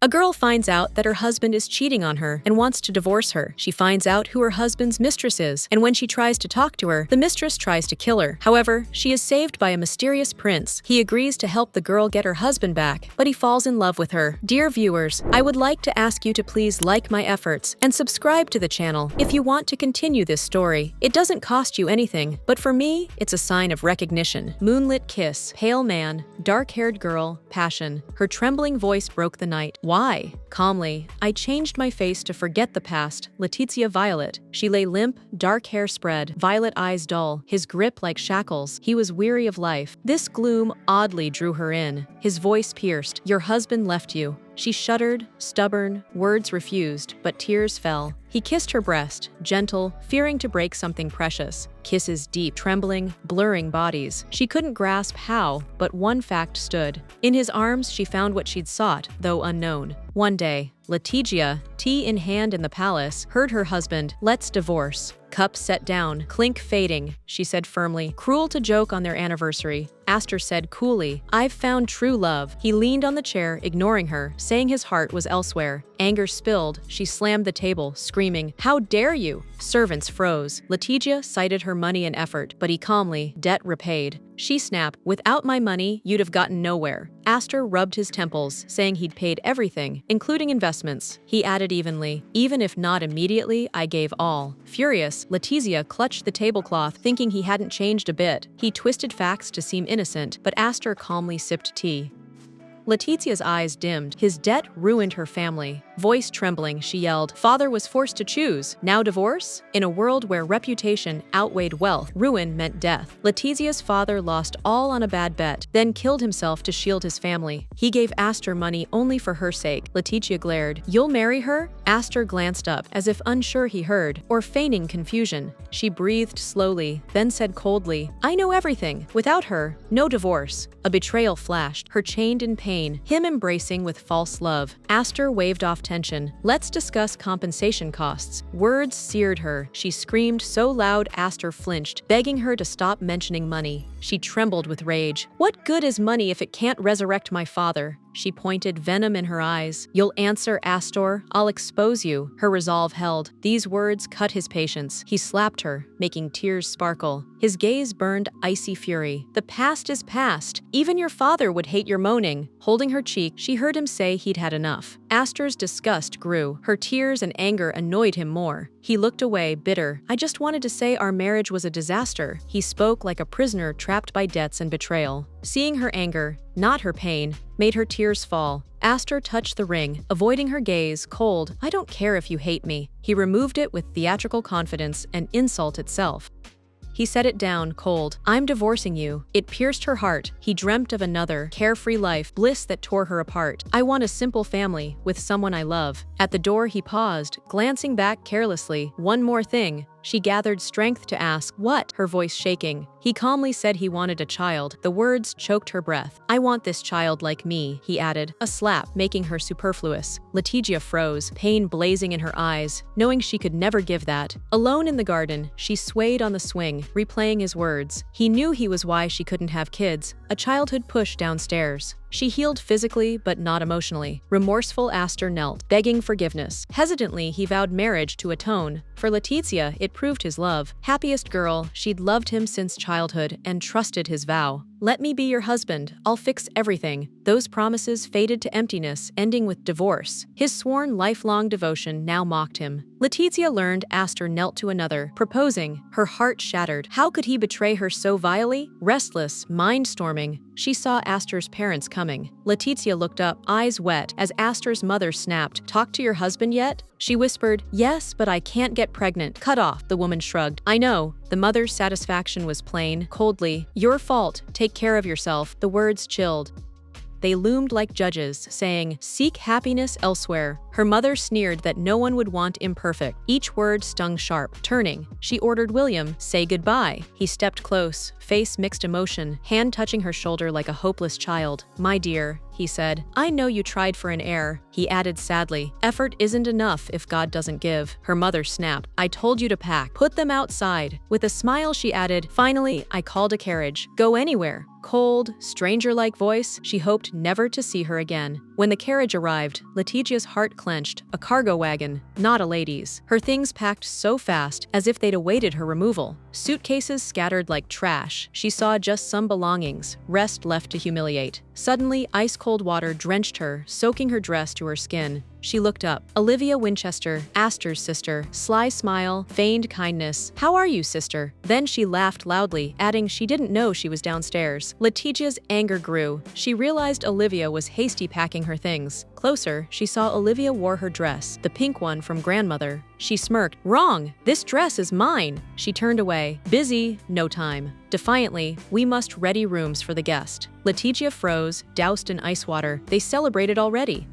A girl finds out that her husband is cheating on her and wants to divorce her. She finds out who her husband's mistress is, and when she tries to talk to her, the mistress tries to kill her. However, she is saved by a mysterious prince. He agrees to help the girl get her husband back, but he falls in love with her. Dear viewers, I would like to ask you to please like my efforts and subscribe to the channel if you want to continue this story. It doesn't cost you anything, but for me, it's a sign of recognition. Moonlit kiss, pale man, dark-haired girl, passion. Her trembling voice broke the night. Why? Calmly, I changed my face to forget the past. Letizia Violet. She lay limp, dark hair spread, violet eyes dull, his grip like shackles. He was weary of life. This gloom oddly drew her in. His voice pierced. Your husband left you. She shuddered, stubborn, words refused, but tears fell. He kissed her breast, gentle, fearing to break something precious. Kisses deep, trembling, blurring bodies. She couldn't grasp how, but one fact stood. In his arms, she found what she'd sought, though unknown. One day, Letizia, tea in hand in the palace, heard her husband, "Let's divorce." Cup set down, clink fading, she said firmly. Cruel to joke on their anniversary. Astor said coolly, "I've found true love." He leaned on the chair, ignoring her, saying his heart was elsewhere. Anger spilled. She slammed the table, screaming, "How dare you!" Servants froze. Letizia cited her money and effort, but he calmly, "Debt repaid." She snapped, "Without my money, you'd have gotten nowhere." Astor rubbed his temples, saying he'd paid everything, including investments. He added evenly, "Even if not immediately, I gave all." Furious, Letizia clutched the tablecloth, thinking he hadn't changed a bit. He twisted facts to seem innocent, but Astor calmly sipped tea. Letizia's eyes dimmed. His debt ruined her family. Voice trembling, she yelled, "Father was forced to choose. Now divorce?" In a world where reputation outweighed wealth, ruin meant death. Letizia's father lost all on a bad bet, then killed himself to shield his family. He gave Astor money only for her sake. Letizia glared. "You'll marry her?" Astor glanced up, as if unsure he heard, or feigning confusion. She breathed slowly, then said coldly, "I know everything. Without her, no divorce." A betrayal flashed, her chained in pain, him embracing with false love. Astor waved off tension. "Let's discuss compensation costs." Words seared her. She screamed so loud Astor flinched, begging her to stop mentioning money. She trembled with rage. "What good is money if it can't resurrect my father?" She pointed, venom in her eyes. "You'll answer, Astor. I'll expose you." Her resolve held. These words cut his patience. He slapped her, making tears sparkle. His gaze burned icy fury. "The past is past. Even your father would hate your moaning." Holding her cheek, she heard him say he'd had enough. Astor's disgust grew. Her tears and anger annoyed him more. He looked away, bitter. "I just wanted to say our marriage was a disaster." He spoke like a prisoner trapped by debts and betrayal. Seeing her anger, not her pain, made her tears fall. Astor touched the ring, avoiding her gaze, cold. "I don't care if you hate me." He removed it with theatrical confidence and insult itself. He set it down, cold. "I'm divorcing you." It pierced her heart. He dreamt of another, carefree life, bliss that tore her apart. "I want a simple family, with someone I love." At the door he paused, glancing back carelessly. "One more thing." She gathered strength to ask, "What?" her voice shaking. He calmly said he wanted a child. The words choked her breath. "I want this child like me," he added, a slap making her superfluous. Letizia froze, pain blazing in her eyes, knowing she could never give that. Alone in the garden, she swayed on the swing, replaying his words. He knew he was why she couldn't have kids, a childhood push downstairs. She healed physically, but not emotionally. Remorseful, Astor knelt, begging forgiveness. Hesitantly, he vowed marriage to atone. For Letizia, it proved his love. Happiest girl, she'd loved him since childhood and trusted his vow. "Let me be your husband. I'll fix everything." Those promises faded to emptiness, ending with divorce. His sworn lifelong devotion now mocked him. Letizia learned Astor knelt to another, proposing. Her heart shattered. How could he betray her so vilely? Restless, mind-storming, she saw Astor's parents coming. Letizia looked up, eyes wet, as Astor's mother snapped, "Talk to your husband yet?" She whispered, "Yes, but I can't get pregnant." "Cut off," the woman shrugged. "I know." The mother's satisfaction was plain, coldly. "Your fault. Take care of yourself." The words chilled. They loomed like judges, saying, "Seek happiness elsewhere." Her mother sneered that no one would want imperfect. Each word stung sharp. Turning, she ordered William, "Say goodbye." He stepped close, face mixed emotion, hand touching her shoulder like a hopeless child. "My dear," he said, "I know you tried for an heir." He added sadly, "Effort isn't enough if God doesn't give." Her mother snapped, "I told you to pack. Put them outside." With a smile she added, "Finally, I called a carriage. Go anywhere." Cold, stranger-like voice, she hoped never to see her again. When the carriage arrived, Letizia's heart clenched. A cargo wagon, not a lady's. Her things packed so fast, as if they'd awaited her removal. Suitcases scattered like trash. She saw just some belongings, rest left to humiliate. Suddenly, ice-cold water drenched her, soaking her dress to her skin. She looked up. Olivia Winchester, Astor's sister, sly smile, feigned kindness. "How are you, sister?" Then she laughed loudly, adding she didn't know she was downstairs. Letizia's anger grew. She realized Olivia was hasty packing her things. Closer, she saw Olivia wore her dress, the pink one from grandmother. She smirked. "Wrong! This dress is mine!" She turned away. "Busy, no time." Defiantly, "We must ready rooms for the guest." Letizia froze, doused in ice water. They celebrated already.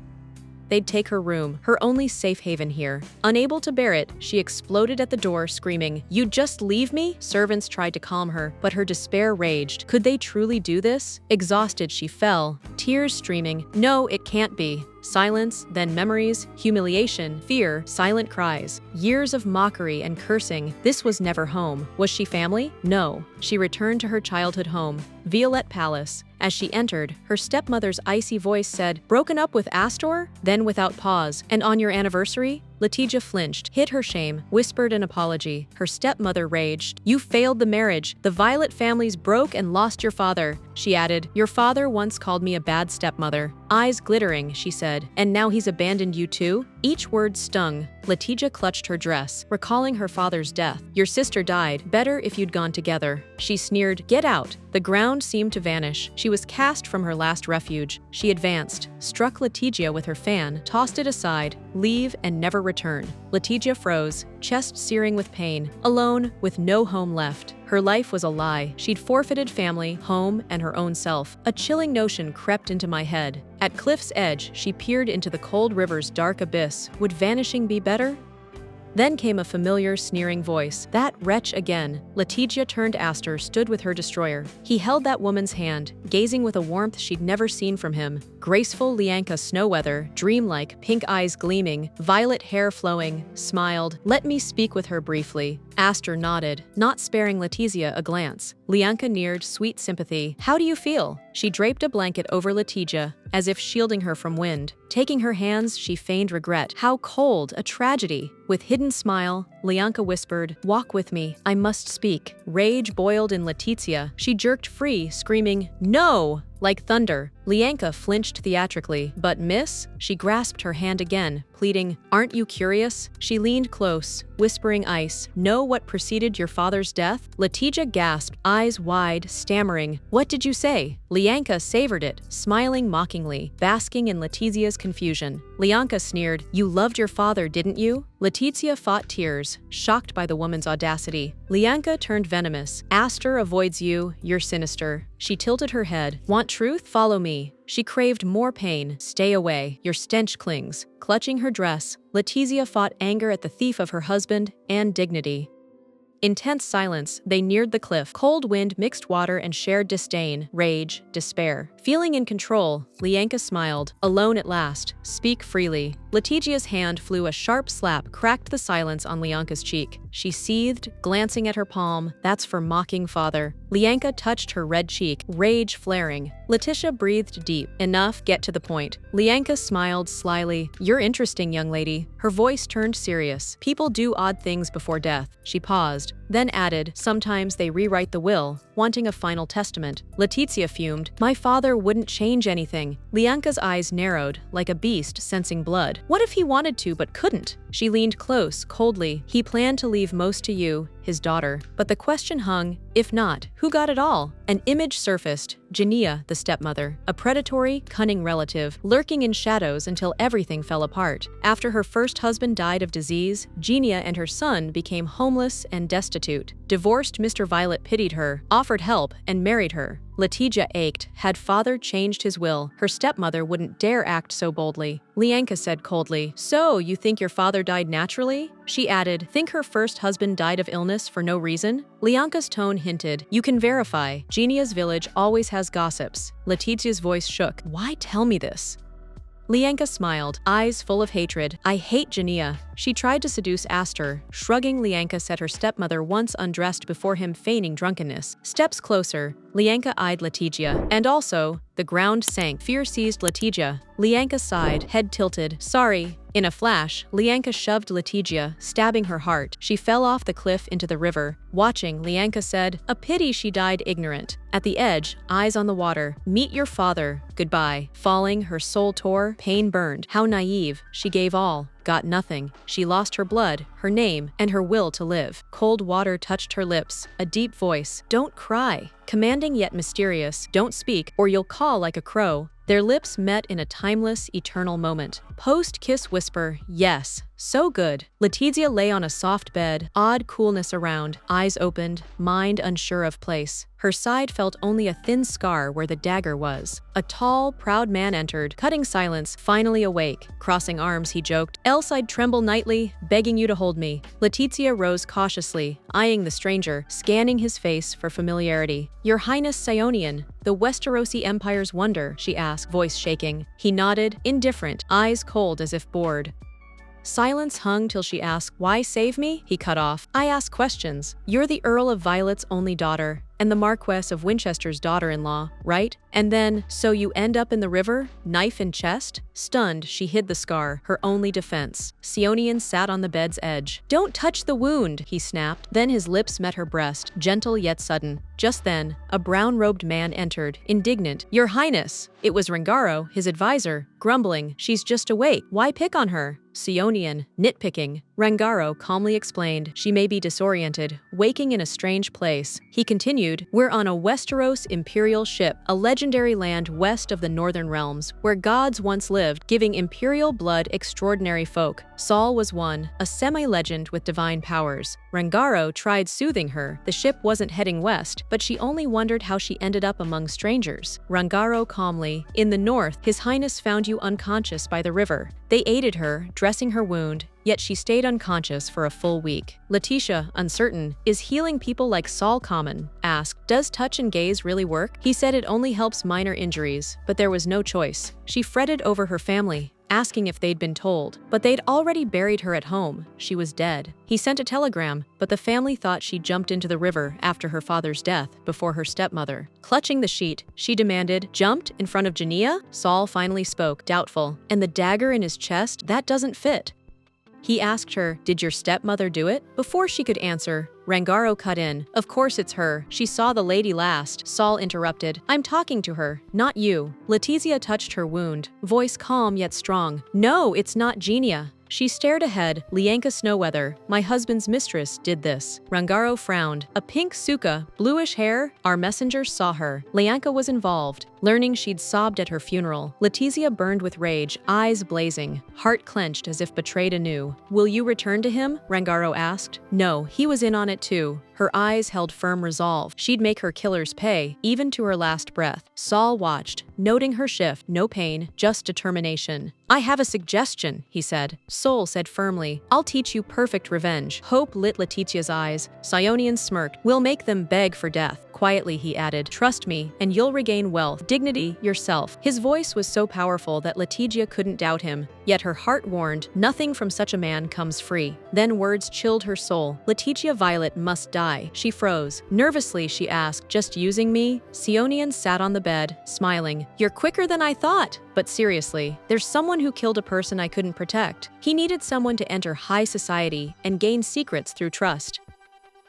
They'd take her room, her only safe haven here. Unable to bear it, she exploded at the door, screaming, "You'd just leave me?" Servants tried to calm her, but her despair raged. Could they truly do this? Exhausted, she fell, tears streaming. No, it can't be. Silence, then memories, humiliation, fear, silent cries. Years of mockery and cursing. This was never home. Was she family? No. She returned to her childhood home, Violette Palace. As she entered, her stepmother's icy voice said, "Broken up with Astor?" Then without pause, "And on your anniversary?" Letizia flinched, hid her shame, whispered an apology. Her stepmother raged. "You failed the marriage. The Violet families broke and lost your father." She added, "Your father once called me a bad stepmother." Eyes glittering, she said, "And now he's abandoned you too?" Each word stung. Letizia clutched her dress, recalling her father's death. "Your sister died. Better if you'd gone together." She sneered, "Get out." The ground seemed to vanish. She was cast from her last refuge. She advanced, struck Letizia with her fan, tossed it aside, "Leave and never return." Letizia froze, chest searing with pain, alone, with no home left. Her life was a lie. She'd forfeited family, home, and her own self. A chilling notion crept into my head. At cliff's edge, she peered into the cold river's dark abyss. Would vanishing be better? Then came a familiar, sneering voice. That wretch again. Letizia turned. Astor stood with her destroyer. He held that woman's hand, gazing with a warmth she'd never seen from him. Graceful Lianka Snowweather, dreamlike, pink eyes gleaming, violet hair flowing, smiled. "Let me speak with her briefly." Astor nodded, not sparing Letizia a glance. Lianka neared, sweet sympathy. "How do you feel?" She draped a blanket over Letizia, as if shielding her from wind. Taking her hands, she feigned regret. "How cold, a tragedy." With hidden smile, Lianka whispered, "Walk with me, I must speak." Rage boiled in Letizia. She jerked free, screaming, "No!" Like thunder, Lianka flinched theatrically. "But miss?" She grasped her hand again, pleading, "Aren't you curious?" She leaned close, whispering ice, "Know what preceded your father's death?" Letizia gasped, eyes wide, stammering, "What did you say?" Lianka savored it, smiling mockingly, basking in Letizia's confusion. Lianka sneered, "You loved your father, didn't you?" Letizia fought tears, shocked by the woman's audacity. Lianka turned venomous. "Astor avoids you, you're sinister." She tilted her head. "Want truth? Follow me." She craved more pain. "Stay away, your stench clings." Clutching her dress, Letizia fought anger at the thief of her husband and dignity. In tense silence, they neared the cliff. Cold wind, mixed water, and shared disdain, rage, despair. Feeling in control, Lianka smiled. "Alone at last. Speak freely." Letizia's hand flew. A sharp slap cracked the silence on Lianka's cheek. She seethed, glancing at her palm. "That's for mocking father." Lianka touched her red cheek, rage flaring. Letizia breathed deep. "Enough, get to the point." Lianka smiled slyly. "You're interesting, young lady." Her voice turned serious. "People do odd things before death." She paused, then added, "Sometimes they rewrite the will, wanting a final testament." Letizia fumed. "My father wouldn't change anything." Lianka's eyes narrowed, like a beast sensing blood. "What if he wanted to but couldn't?" She leaned close, coldly. "He planned to leave most to you, his daughter." But the question hung, if not, who got it all? An image surfaced, Genia, the stepmother, a predatory, cunning relative, lurking in shadows until everything fell apart. After her first husband died of disease, Genia and her son became homeless and destitute. Divorced Mr. Violet pitied her, offered help, and married her. Letizia ached. Had father changed his will, her stepmother wouldn't dare act so boldly. Lianka said coldly, "So, you think your father died naturally?" She added, "Think her first husband died of illness for no reason?" Lianka's tone hinted, "You can verify. Genia's village always has gossips." Letizia's voice shook. "Why tell me this?" Lianka smiled, eyes full of hatred. "I hate Genia." She tried to seduce Astor. Shrugging, Lianka said her stepmother once undressed before him, feigning drunkenness. Steps closer, Lianka eyed Letizia. "And also," the ground sank. Fear seized Letizia. Lianka sighed, head tilted. Sorry. In a flash, Lianka shoved Letizia, stabbing her heart. She fell off the cliff into the river. Watching, Lianka said, "A pity she died ignorant." At the edge, eyes on the water. "Meet your father. Goodbye." Falling, her soul tore, pain burned. How naive. She gave all, got nothing. She lost her blood, her name, and her will to live. Cold water touched her lips. A deep voice. "Don't cry." Commanding yet mysterious. "Don't speak, or you'll call like a crow." Their lips met in a timeless, eternal moment. Post-kiss whisper, "Yes, so good." Letizia lay on a soft bed, odd coolness around, eyes opened, mind unsure of place. Her side felt only a thin scar where the dagger was. A tall, proud man entered, cutting silence, finally awake. Crossing arms, he joked, "Else I'd tremble nightly, begging you to hold me." Letizia rose cautiously, eyeing the stranger, scanning his face for familiarity. "Your Highness Sionian, the Westerosi Empire's wonder," she asked, voice shaking. He nodded, indifferent, eyes cold as if bored. Silence hung till she asked, "Why save me?" He cut off. "I ask questions. You're the Earl of Violet's only daughter, and the Marquess of Winchester's daughter-in-law, right? And then, so you end up in the river, knife in chest?" Stunned, she hid the scar, her only defense. Sionian sat on the bed's edge. "Don't touch the wound," he snapped. Then his lips met her breast, gentle yet sudden. Just then, a brown-robed man entered, indignant. "Your Highness!" It was Rengaro, his advisor, grumbling, "She's just awake. Why pick on her?" Sionian, nitpicking. Rengaro calmly explained, "She may be disoriented, waking in a strange place." He continued, "We're on a Westeros Imperial ship, a legendary land west of the Northern Realms, where gods once lived, giving imperial blood extraordinary folk. Saul was one, a semi-legend with divine powers." Rengaro tried soothing her. The ship wasn't heading west, but she only wondered how she ended up among strangers. Rengaro calmly, "In the north, His Highness found you unconscious by the river. They aided her, dressing her wound, yet she stayed unconscious for a full week." Letizia, uncertain, "Is healing people like Saul common?" asked, "Does touch and gaze really work?" He said it only helps minor injuries, but there was no choice. She fretted over her family, asking if they'd been told, but they'd already buried her at home. She was dead. He sent a telegram, but the family thought she jumped into the river after her father's death, before her stepmother. Clutching the sheet, she demanded, "Jumped in front of Jania?" Saul finally spoke, doubtful. "And the dagger in his chest? That doesn't fit." He asked her, "Did your stepmother do it?" Before she could answer, Rengaro cut in. "Of course it's her. She saw the lady last." Saul interrupted, "I'm talking to her, not you." Letizia touched her wound, voice calm yet strong. "No, it's not Genia." She stared ahead. "Lianka Snowweather, my husband's mistress, did this." Rengaro frowned. "A pink suka, bluish hair? Our messengers saw her. Lianka was involved." Learning she'd sobbed at her funeral, Letizia burned with rage, eyes blazing, heart clenched as if betrayed anew. "Will you return to him?" Rengaro asked. No, he was in on it too. Her eyes held firm resolve. She'd make her killers pay, even to her last breath. Saul watched, noting her shift. No pain, just determination. "I have a suggestion," he said. Sol said firmly, "I'll teach you perfect revenge." Hope lit Letizia's eyes. Sionian smirked. "We'll make them beg for death." Quietly, he added, "Trust me, and you'll regain wealth, dignity, yourself." His voice was so powerful that Letizia couldn't doubt him, yet her heart warned, nothing from such a man comes free. Then words chilled her soul. Letizia Violet must die. She froze. Nervously, she asked, "Just using me?" Sionian sat on the bed, smiling. "You're quicker than I thought." But seriously, there's someone who killed a person I couldn't protect. He needed someone to enter high society and gain secrets through trust.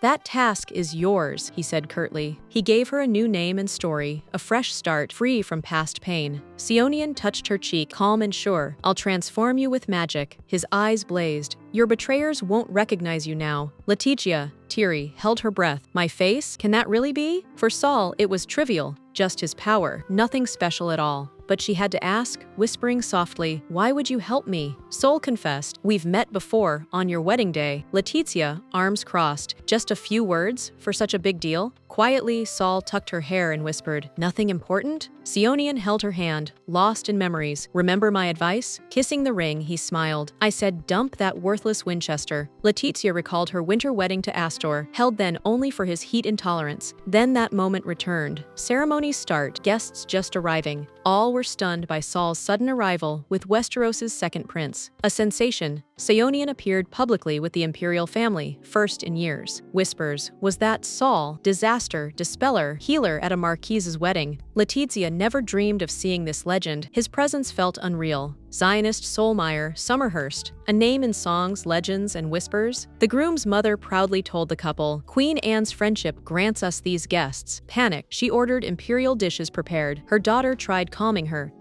"That task is yours," he said curtly. He gave her a new name and story, a fresh start, free from past pain. Sionian touched her cheek, calm and sure. "I'll transform you with magic." His eyes blazed. "Your betrayers won't recognize you now." Letizia, teary, held her breath. "My face? Can that really be?" For Saul, it was trivial, just his power, nothing special at all. But she had to ask, whispering softly, "Why would you help me?" Sol confessed, "We've met before, on your wedding day." Letizia, arms crossed, "Just a few words? For such a big deal?" Quietly, Saul tucked her hair and whispered, "Nothing important?" Sionian held her hand, lost in memories. "Remember my advice?" Kissing the ring, he smiled. "I said dump that worthless Winchester." Letizia recalled her winter wedding to Astor, held then only for his heat intolerance. Then that moment returned. Ceremonies start, guests just arriving. All were stunned by Saul's sudden arrival with Westeros's second prince. A sensation, Sionian appeared publicly with the imperial family, first in years. Whispers, was that Saul, disaster, dispeller, healer at a marquise's wedding? Letizia never dreamed of seeing this legend. His presence felt unreal. Zionist Solmeyer Summerhurst, a name in songs, legends, and whispers. The groom's mother proudly told the couple, "Queen Anne's friendship grants us these guests." Panicked, she ordered imperial dishes prepared. Her daughter tried calming her.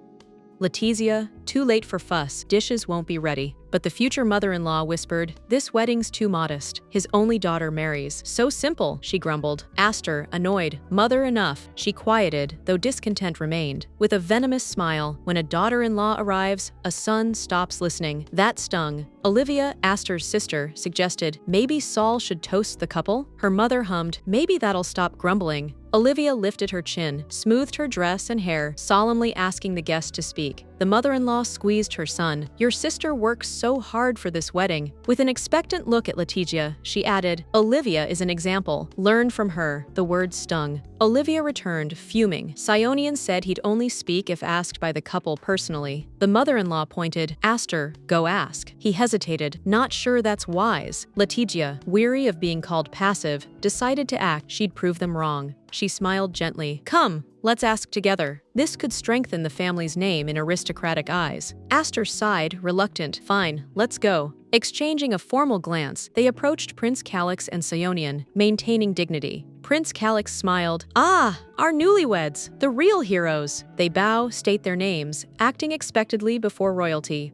Letizia, too late for fuss, dishes won't be ready. But the future mother-in-law whispered, "This wedding's too modest. His only daughter marries. So simple," she grumbled. Astor, annoyed, "Mother, enough." She quieted, though discontent remained. With a venomous smile, when a daughter-in-law arrives, a son stops listening. That stung. Olivia, Astor's sister, suggested, "Maybe Saul should toast the couple?" Her mother hummed, "Maybe that'll stop grumbling." Olivia lifted her chin, smoothed her dress and hair, solemnly asking the guest to speak. The mother-in-law squeezed her son. "Your sister works so hard for this wedding." With an expectant look at Letizia, she added, "Olivia is an example. Learn from her." The words stung. Olivia returned, fuming. Sionian said he'd only speak if asked by the couple personally. The mother-in-law pointed, "Astor, go ask." He hesitated, not sure that's wise. Letizia, weary of being called passive, decided to act. She'd prove them wrong. She smiled gently. "Come, let's ask together." This could strengthen the family's name in aristocratic eyes. Astor sighed, reluctant. "Fine, let's go." Exchanging a formal glance, they approached Prince Calix and Sionian, maintaining dignity. Prince Calix smiled. "Ah, our newlyweds, the real heroes." They bow, state their names, acting expectedly before royalty.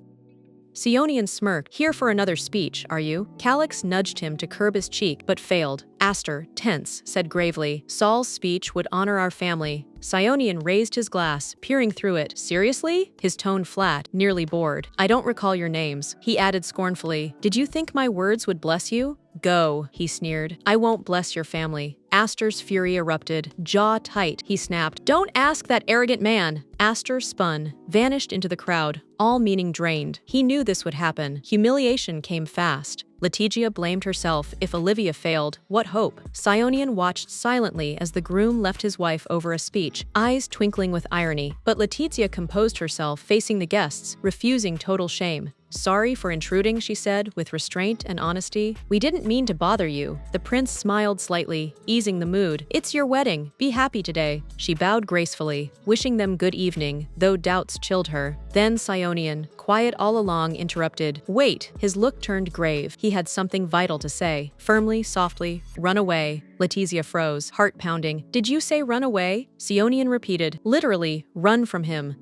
Sionian smirked. "Here for another speech, are you?" Calix nudged him to curb his cheek, but failed. Astor, tense, said gravely, "Saul's speech would honor our family." Sionian raised his glass, peering through it. "Seriously?" His tone flat, nearly bored. "I don't recall your names." He added scornfully, "Did you think my words would bless you?" "Go," he sneered. "I won't bless your family." Astor's fury erupted. Jaw tight, he snapped, "Don't ask that arrogant man!" Astor spun, vanished into the crowd, all meaning drained. He knew this would happen. Humiliation came fast. Letizia blamed herself. If Olivia failed, what hope? Sionian watched silently as the groom left his wife over a speech, eyes twinkling with irony. But Letizia composed herself, facing the guests, refusing total shame. "Sorry for intruding," she said, with restraint and honesty. "We didn't mean to bother you." The prince smiled slightly, easing the mood. "It's your wedding. Be happy today." She bowed gracefully, wishing them good evening, though doubts chilled her. Then Sionian, quiet all along, interrupted. "Wait." His look turned grave. He had something vital to say. Firmly, softly, "Run away." Letizia froze, heart pounding. "Did you say run away?" Sionian repeated. "Literally, run from him."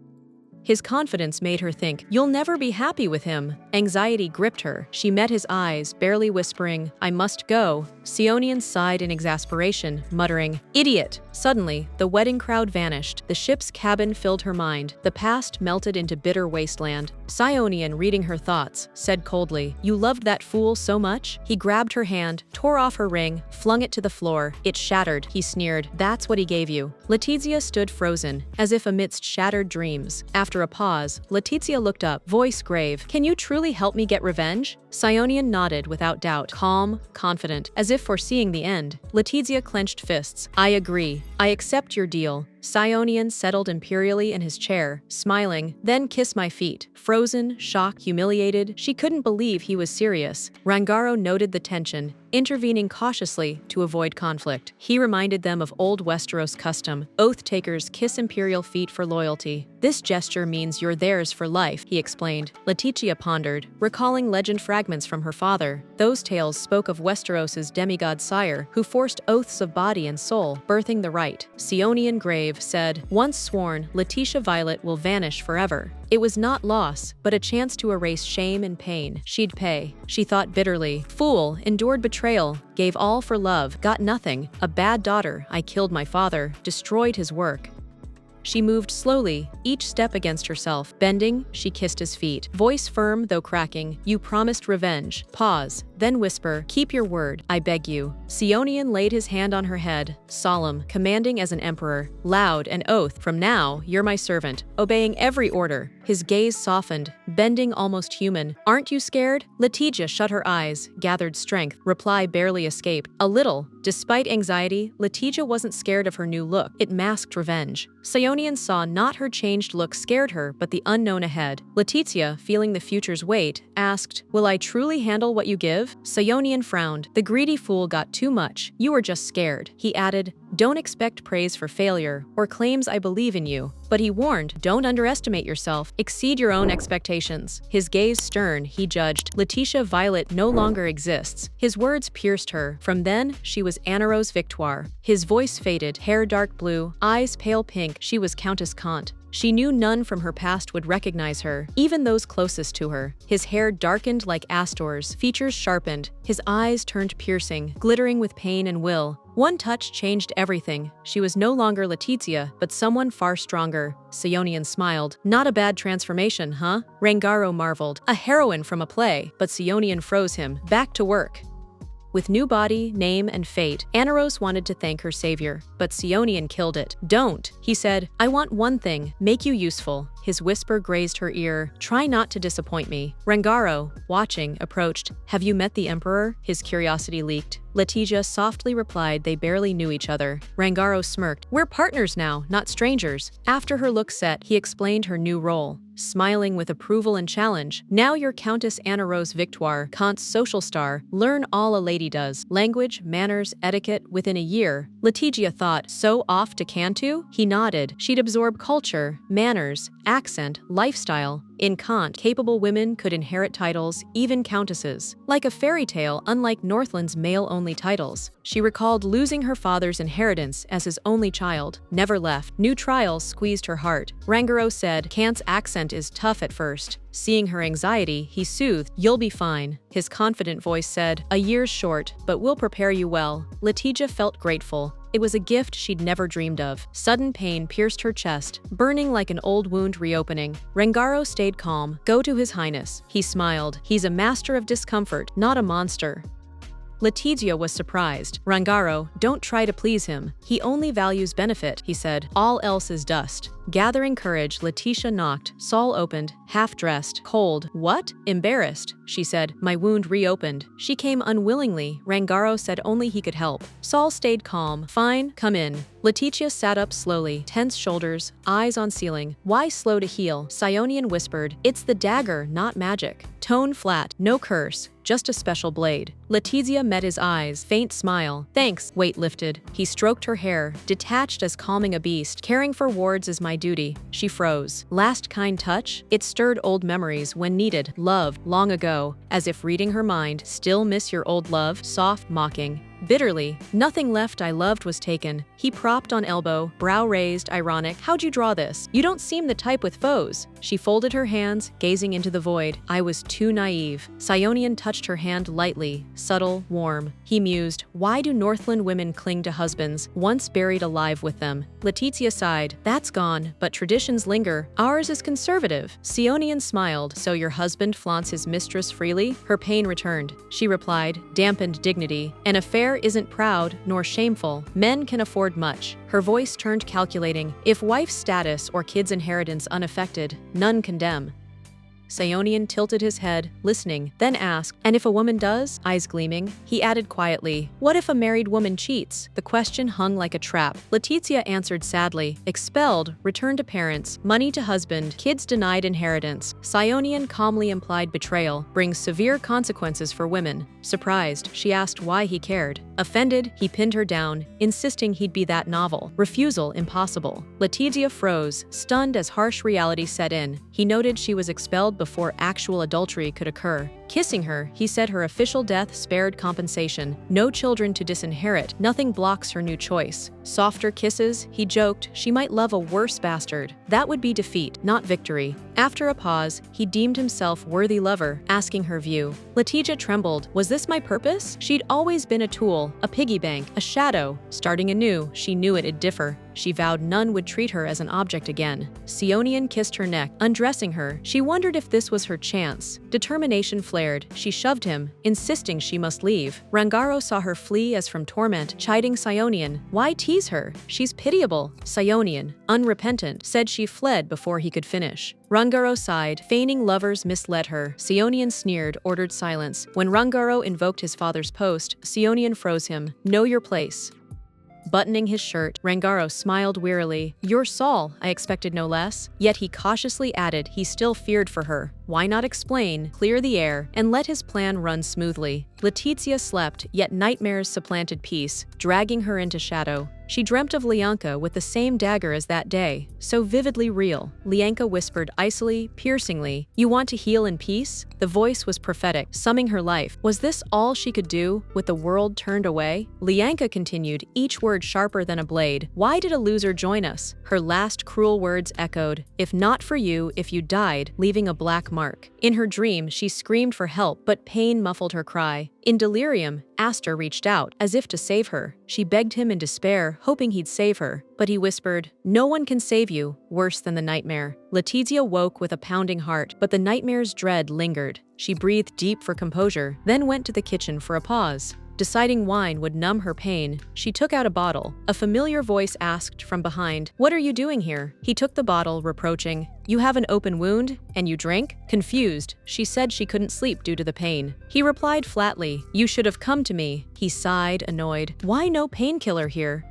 His confidence made her think, "You'll never be happy with him." Anxiety gripped her. She met his eyes, barely whispering, "I must go." Sionian sighed in exasperation, muttering, "Idiot!" Suddenly, the wedding crowd vanished. The ship's cabin filled her mind. The past melted into bitter wasteland. Sionian, reading her thoughts, said coldly, "You loved that fool so much?" He grabbed her hand, tore off her ring, flung it to the floor. It shattered. He sneered, "That's what he gave you." Letizia stood frozen, as if amidst shattered dreams. After a pause, Letizia looked up, voice grave. "Can you truly help me get revenge?" Sionian nodded without doubt, calm, confident, as if foreseeing the end. Letizia clenched fists. "I agree. I accept your deal." Sionian settled imperially in his chair, smiling, "Then kiss my feet." Frozen, shocked, humiliated, she couldn't believe he was serious. Rangaro noted the tension, intervening cautiously to avoid conflict. He reminded them of old Westeros custom. Oath-takers kiss imperial feet for loyalty. "This gesture means you're theirs for life," he explained. Letizia pondered, recalling legend fragments from her father. Those tales spoke of Westeros's demigod sire, who forced oaths of body and soul, birthing the right. Sionian grave said, "Once sworn, Letitia Violet will vanish forever." It was not loss, but a chance to erase shame and pain. She'd pay. She thought bitterly. "Fool, endured betrayal, gave all for love, got nothing. A bad daughter, I killed my father, destroyed his work." She moved slowly, each step against herself. Bending, she kissed his feet. Voice firm though cracking, "You promised revenge." Pause, then whisper, "Keep your word, I beg you." Sionian laid his hand on her head, solemn, commanding as an emperor. Loud, an oath, "From now, you're my servant, obeying every order." His gaze softened, bending almost human. "Aren't you scared?" Letizia shut her eyes, gathered strength. Reply barely escaped. "A little." Despite anxiety, Letizia wasn't scared of her new look. It masked revenge. Sionian saw not her changed look scared her, but the unknown ahead. Letizia, feeling the future's weight, asked, "Will I truly handle what you give?" Sionian frowned. "The greedy fool got too much. You were just scared." He added, "Don't expect praise for failure, or claims I believe in you." But he warned, don't underestimate yourself, exceed your own expectations. His gaze stern, he judged, Letizia Violet no longer exists. His words pierced her. From then, she was Annarose Victoire. His voice faded, hair dark blue, eyes pale pink, she was Countess Kant. She knew none from her past would recognize her, even those closest to her. His hair darkened like asters, features sharpened, his eyes turned piercing, glittering with pain and will. One touch changed everything. She was no longer Letizia, but someone far stronger. Sionian smiled. Not a bad transformation, huh? Rangaro marveled. A heroine from a play, but Sionian froze him. Back to work. With new body, name, and fate, Annarose wanted to thank her savior, but Sionian killed it. Don't, he said. I want one thing, make you useful. His whisper grazed her ear. Try not to disappoint me. Rangaro, watching, approached. Have you met the Emperor? His curiosity leaked. Letizia softly replied they barely knew each other. Rangaro smirked. We're partners now, not strangers. After her look set, he explained her new role. Smiling with approval and challenge. Now you're Countess Annarose Victoire, Kant's social star. Learn all a lady does. Language, manners, etiquette, within a year. Letizia thought, so off to Cantu? He nodded. She'd absorb culture, manners, accent, lifestyle. In Kant, capable women could inherit titles, even countesses. Like a fairy tale, unlike Northland's male-only titles. She recalled losing her father's inheritance as his only child. Never left. New trials squeezed her heart. Rangaro said, Kant's accent is tough at first. Seeing her anxiety, he soothed, you'll be fine. His confident voice said, a year's short, but we'll prepare you well. Letizia felt grateful. It was a gift she'd never dreamed of. Sudden pain pierced her chest, burning like an old wound reopening. Rangaro stayed calm. Go to His Highness. He smiled. He's a master of discomfort, not a monster. Letizia was surprised. Rangaro, don't try to please him. He only values benefit, he said. All else is dust. Gathering courage, Letizia knocked. Saul opened, half-dressed, cold. What? Embarrassed, she said. My wound reopened. She came unwillingly. Rangaro said only he could help. Saul stayed calm. Fine, come in. Letizia sat up slowly, tense shoulders, eyes on ceiling. Why slow to heal? Sionian whispered. It's the dagger, not magic. Tone flat, no curse, just a special blade. Letizia met his eyes, faint smile. Thanks, weight lifted. He stroked her hair, detached as calming a beast. Caring for wards is my duty. She froze. Last kind touch? It stirred old memories when needed. Loved, long ago. As if reading her mind. Still miss your old love? Soft, mocking. Bitterly, nothing left I loved was taken. He propped on elbow, brow raised, ironic. How'd you draw this? You don't seem the type with foes. She folded her hands, gazing into the void. I was too naive. Sionian touched her hand lightly, subtle, warm. He mused, why do Northland women cling to husbands, once buried alive with them? Letizia sighed. That's gone, but traditions linger. Ours is conservative. Sionian smiled. So your husband flaunts his mistress freely? Her pain returned. She replied, dampened dignity. An affair isn't proud nor shameful. Men can afford much. Her voice turned calculating. If wife's status or kid's inheritance unaffected, none condemn. Sionian tilted his head, listening, then asked, and if a woman does? Eyes gleaming. He added quietly, what if a married woman cheats? The question hung like a trap. Letizia answered sadly, expelled, returned to parents, money to husband, kids denied inheritance. Sionian calmly implied betrayal brings severe consequences for women. Surprised, she asked why he cared. Offended, he pinned her down, insisting he'd be that novel. Refusal impossible. Letizia froze, stunned as harsh reality set in. He noted she was expelled before actual adultery could occur. Kissing her, he said her official death spared compensation. No children to disinherit, nothing blocks her new choice. Softer kisses, he joked, she might love a worse bastard. That would be defeat, not victory. After a pause, he deemed himself worthy lover, asking her view. Letizia trembled. Was this my purpose? She'd always been a tool, a piggy bank, a shadow. Starting anew, she knew it'd differ. She vowed none would treat her as an object again. Sionian kissed her neck, undressing her. She wondered if this was her chance. Determination flared. She shoved him, insisting she must leave. Rangaro saw her flee as from torment, chiding Sionian. Why tease her? She's pitiable. Sionian, unrepentant, said she fled before he could finish. Rangaro sighed, feigning lovers misled her. Sionian sneered, ordered silence. When Rangaro invoked his father's post, Sionian froze him. Know your place. Buttoning his shirt, Rangaro smiled wearily. You're Saul, I expected no less. Yet he cautiously added he still feared for her. Why not explain, clear the air, and let his plan run smoothly? Letizia slept, yet nightmares supplanted peace, dragging her into shadow. She dreamt of Lianka with the same dagger as that day, so vividly real. Lianka whispered icily, piercingly, "You want to heal in peace?" The voice was prophetic, summing her life. Was this all she could do, with the world turned away? Lianka continued, each word sharper than a blade. "Why did a loser join us?" Her last cruel words echoed, "If not for you, if you died," leaving a black mark. In her dream, she screamed for help, but pain muffled her cry. In delirium, Aster reached out, as if to save her. She begged him in despair, hoping he'd save her. But he whispered, "No one can save you," worse than the nightmare. Letizia woke with a pounding heart, but the nightmare's dread lingered. She breathed deep for composure, then went to the kitchen for a pause. Deciding wine would numb her pain, she took out a bottle. A familiar voice asked from behind, "What are you doing here?" He took the bottle, reproaching, "You have an open wound, and you drink?" Confused, she said she couldn't sleep due to the pain. He replied flatly, "You should have come to me." He sighed, annoyed. "Why no painkiller here?"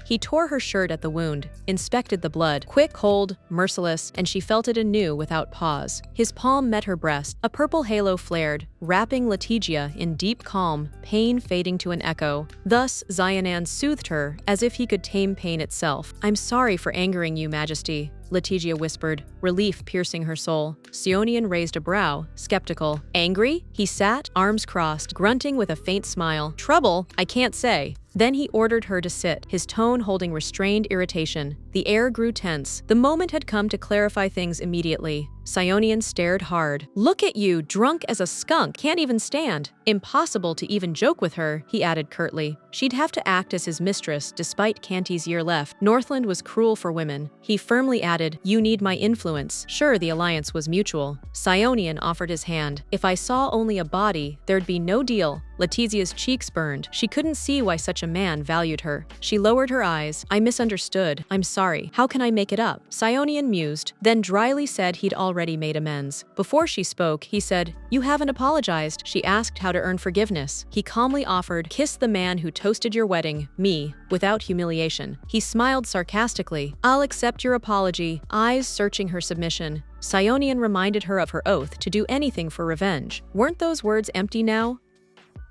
He tore her shirt at the wound, inspected the blood, quick, cold, merciless, and she felt it anew without pause. His palm met her breast, a purple halo flared, wrapping Letizia in deep calm, pain fading to an echo. Thus, Xianan soothed her, as if he could tame pain itself. "I'm sorry for angering you, Majesty," Letizia whispered, relief piercing her soul. Xionian raised a brow, skeptical. "Angry?" He sat, arms crossed, grunting with a faint smile. "Trouble? I can't say." Then he ordered her to sit, his tone holding restrained irritation. The air grew tense. The moment had come to clarify things immediately. Xionian stared hard. "Look at you, drunk as a skunk, can't even stand." "Impossible to even joke with her," he added curtly. She'd have to act as his mistress despite Canty's year left. Northland was cruel for women. He firmly added, "You need my influence." Sure, the alliance was mutual. Xionian offered his hand. "If I saw only a body, there'd be no deal." Letizia's cheeks burned. She couldn't see why such a man valued her. She lowered her eyes. "I misunderstood. I'm sorry. How can I make it up?" Xionian mused, then dryly said he'd already made amends. Before she spoke, he said, "You haven't apologized." She asked how to earn forgiveness. He calmly offered, "Kiss the man who toasted your wedding, me, without humiliation." He smiled sarcastically. "I'll accept your apology," eyes searching her submission. Xionian reminded her of her oath to do anything for revenge. Weren't those words empty now?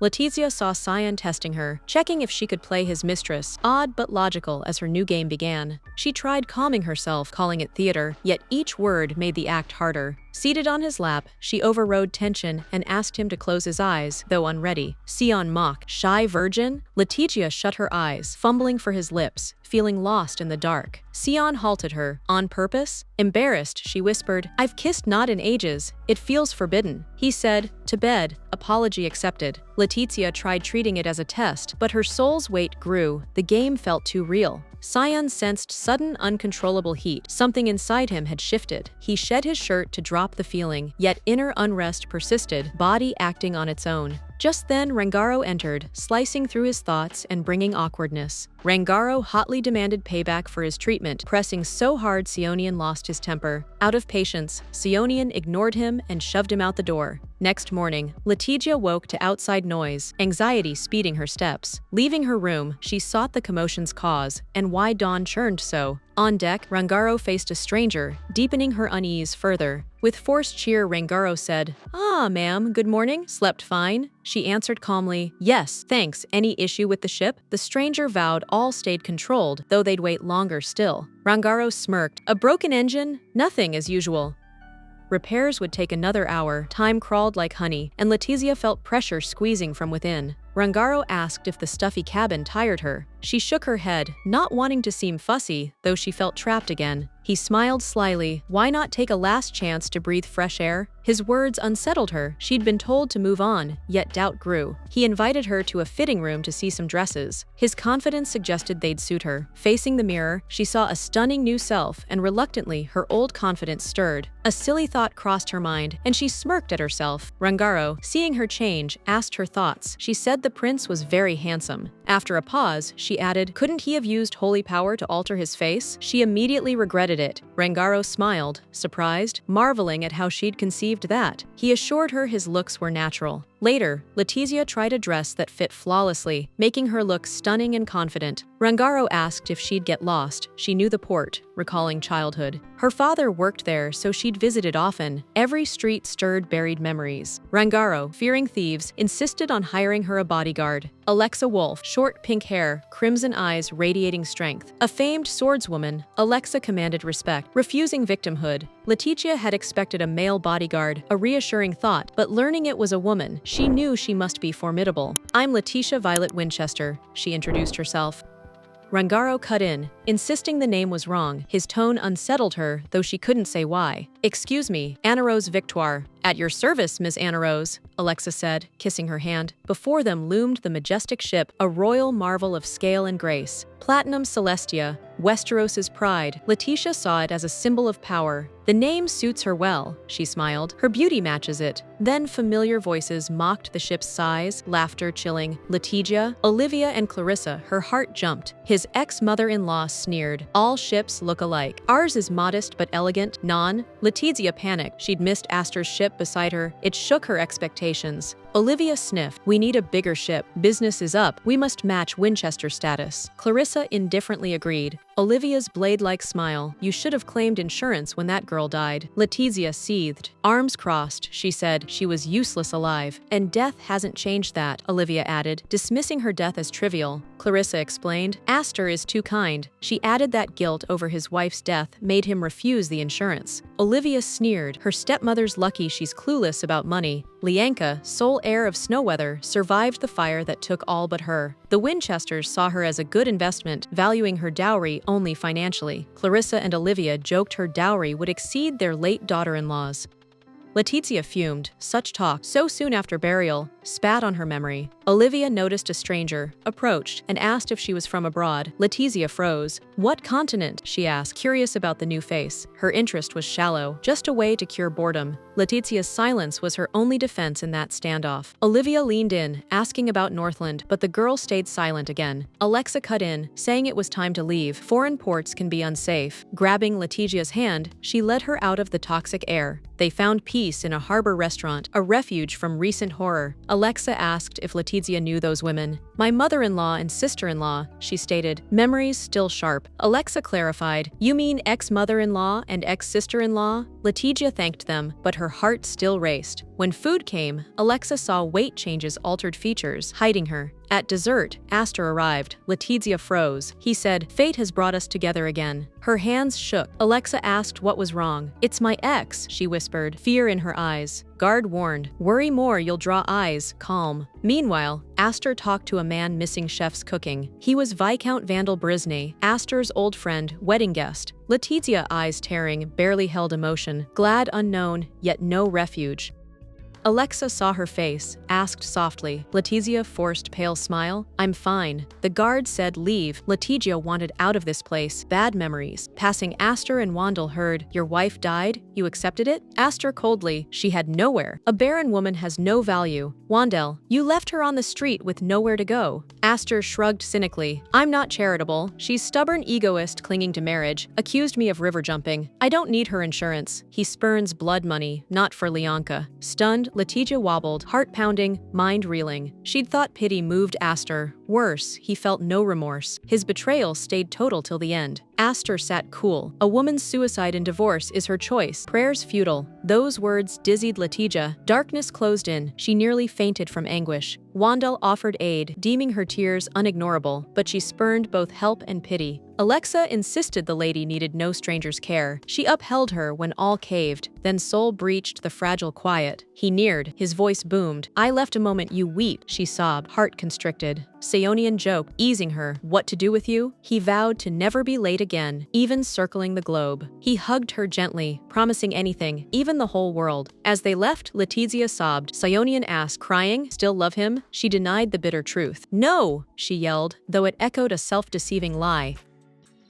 Letizia saw Sion testing her, checking if she could play his mistress, odd but logical as her new game began. She tried calming herself, calling it theater, yet each word made the act harder. Seated on his lap, she overrode tension and asked him to close his eyes, though unready. Sion mocked, "Shy virgin?" Letizia shut her eyes, fumbling for his lips, feeling lost in the dark. Sion halted her. "On purpose?" Embarrassed, she whispered, "I've kissed not in ages. It feels forbidden." He said, "To bed." Apology accepted. Letizia tried treating it as a test, but her soul's weight grew. The game felt too real. Sion sensed sudden, uncontrollable heat. Something inside him had shifted. He shed his shirt to drop the feeling, yet inner unrest persisted, body acting on its own. Just then, Rangaro entered, slicing through his thoughts and bringing awkwardness. Rangaro hotly demanded payback for his treatment, pressing so hard Xionian lost his temper. Out of patience, Xionian ignored him and shoved him out the door. Next morning, Letizia woke to outside noise, anxiety speeding her steps. Leaving her room, she sought the commotion's cause and why dawn churned so. On deck, Rangaro faced a stranger, deepening her unease further. With forced cheer, Rangaro said, "Ah, ma'am, good morning. Slept fine?" She answered calmly, "Yes, thanks. Any issue with the ship?" The stranger vowed all stayed controlled, though they'd wait longer still. Rangaro smirked. "A broken engine? Nothing as usual." Repairs would take another hour. Time crawled like honey, and Letizia felt pressure squeezing from within. Rangaro asked if the stuffy cabin tired her. She shook her head, not wanting to seem fussy, though she felt trapped again. He smiled slyly. Why not take a last chance to breathe fresh air? His words unsettled her. She'd been told to move on, yet doubt grew. He invited her to a fitting room to see some dresses. His confidence suggested they'd suit her. Facing the mirror, she saw a stunning new self, and reluctantly, her old confidence stirred. A silly thought crossed her mind, and she smirked at herself. Rangaro, seeing her change, asked her thoughts. She said the prince was very handsome. After a pause, she added, couldn't he have used holy power to alter his face? She immediately regretted it. Rangaro smiled, surprised, marveling at how she'd conceived that. He assured her his looks were natural. Later, Letizia tried a dress that fit flawlessly, making her look stunning and confident. Rangaro asked if she'd get lost. She knew the port, recalling childhood. Her father worked there, so she'd visited often. Every street stirred buried memories. Rangaro, fearing thieves, insisted on hiring her a bodyguard. Alexa Wolf, short pink hair, crimson eyes radiating strength. A famed swordswoman, Alexa commanded respect, refusing victimhood. Letizia had expected a male bodyguard, a reassuring thought, but learning it was a woman, she knew she must be formidable. "I'm Letitia Violet Winchester," she introduced herself. Rangaro cut in, insisting the name was wrong. His tone unsettled her, though she couldn't say why. "Excuse me, Annarose Victoire." "At your service, Miss Annarose," Alexa said, kissing her hand. Before them loomed the majestic ship, a royal marvel of scale and grace. Platinum Celestia, Westeros's pride. Letitia saw it as a symbol of power. "The name suits her well," she smiled. "Her beauty matches it." Then familiar voices mocked the ship's size, laughter chilling. Letizia, Olivia, and Clarissa, her heart jumped. His ex-mother-in-law sneered. "All ships look alike. Ours is modest but elegant." Non. Letizia panicked. She'd missed Astor's ship beside her. It shook her expectations. Olivia sniffed. "We need a bigger ship. Business is up. We must match Winchester status." Clarissa indifferently agreed. Olivia's blade-like smile. "You should have claimed insurance when that girl died." Letizia seethed. "Arms crossed," she said. "She was useless alive." "And death hasn't changed that," Olivia added, dismissing her death as trivial. Clarissa explained. "Astor is too kind." She added that guilt over his wife's death made him refuse the insurance. Olivia sneered. "Her stepmother's lucky she's clueless about money." Lianka, sole heir of Snowweather, survived the fire that took all but her. The Winchesters saw her as a good investment, valuing her dowry only financially. Clarissa and Olivia joked her dowry would exceed their late daughter-in-law's. Letizia fumed. Such talk, so soon after burial, spat on her memory. Olivia noticed a stranger, approached, and asked if she was from abroad. Letizia froze. "What continent?" she asked, curious about the new face. Her interest was shallow, just a way to cure boredom. Letizia's silence was her only defense in that standoff. Olivia leaned in, asking about Northland, but the girl stayed silent again. Alexa cut in, saying it was time to leave. Foreign ports can be unsafe. Grabbing Letizia's hand, she led her out of the toxic air. They found peace in a harbor restaurant, a refuge from recent horror. Alexa asked if Letizia knew those women. "My mother-in-law and sister-in-law," she stated, memories still sharp. Alexa clarified, "You mean ex-mother-in-law and ex-sister-in-law?" Letizia thanked them, but her heart still raced. When food came, Alexa saw weight changes altered features, hiding her. At dessert, Astor arrived. Letizia froze. He said, "Fate has brought us together again." Her hands shook. Alexa asked what was wrong. "It's my ex," she whispered, fear in her eyes. Guard warned, "Worry more, you'll draw eyes." Calm. Meanwhile, Astor talked to a man missing chef's cooking. He was Viscount Vandal Brisney, Astor's old friend, wedding guest. Letizia, eyes tearing, barely held emotion. Glad unknown, yet no refuge. Alexa saw her face, asked softly. Letizia forced pale smile. "I'm fine." The guard said leave. Letizia wanted out of this place. Bad memories. Passing Astor and Wandel heard, "Your wife died? You accepted it?" Astor coldly. "She had nowhere. A barren woman has no value." Wandel, "You left her on the street with nowhere to go." Astor shrugged cynically. "I'm not charitable. She's stubborn egoist clinging to marriage. Accused me of river jumping. I don't need her insurance." He spurns blood money, not for Lianka. Stunned, Letizia wobbled, heart pounding, mind reeling. She'd thought pity moved Astor. Worse, he felt no remorse. His betrayal stayed total till the end. Astor sat cool. A woman's suicide and divorce is her choice. Prayers futile. Those words dizzied Letizia. Darkness closed in. She nearly fainted from anguish. Wandel offered aid, deeming her tears unignorable, but she spurned both help and pity. Alexa insisted the lady needed no stranger's care. She upheld her when all caved. Then Sol breached the fragile quiet. He neared. His voice boomed. "I left a moment you weep," she sobbed, heart constricted. Seonian joked, easing her. "What to do with you?" He vowed to never be late again, even circling the globe. He hugged her gently, promising anything, even the whole world. As they left, Letizia sobbed. Seonian asked, crying, "Still love him?" She denied the bitter truth. "No!" she yelled, though it echoed a self-deceiving lie.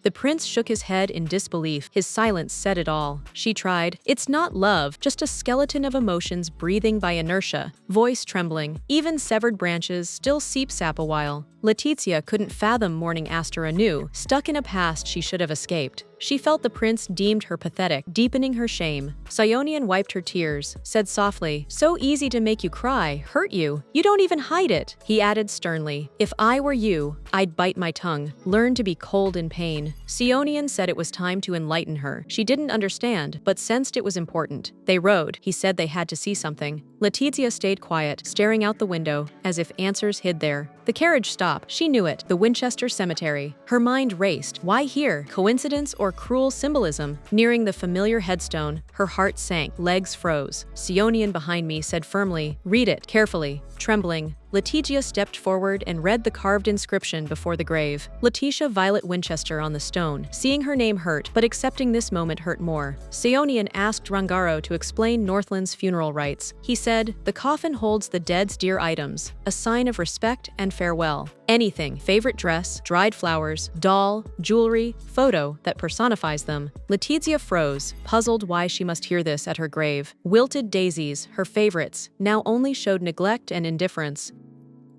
The prince shook his head in disbelief. His silence said it all. She tried. "It's not love, just a skeleton of emotions breathing by inertia." Voice trembling. "Even severed branches still seep sap a while." Letizia couldn't fathom mourning Astor anew, stuck in a past she should have escaped. She felt the prince deemed her pathetic, deepening her shame. Sionian wiped her tears, said softly, "So easy to make you cry, hurt you. You don't even hide it." He added sternly, "If I were you, I'd bite my tongue, learn to be cold in pain." Sionian said it was time to enlighten her. She didn't understand, but sensed it was important. They rode. He said they had to see something. Letizia stayed quiet, staring out the window, as if answers hid there. The carriage stopped. She knew it. The Winchester Cemetery. Her mind raced. Why here? Coincidence or cruel symbolism? Nearing the familiar headstone, her heart sank. Legs froze. Sionian behind me said firmly, "Read it, carefully." Trembling, Letizia stepped forward and read the carved inscription before the grave. Letitia Violet Winchester on the stone. Seeing her name hurt, but accepting this moment hurt more. Sionian asked Rangaro to explain Northland's funeral rites. He said, "The coffin holds the dead's dear items, a sign of respect and farewell. Anything, favorite dress, dried flowers, doll, jewelry, photo that personifies them." Letizia froze, puzzled why she must hear this at her grave. Wilted daisies, her favorites, now only showed neglect and indifference.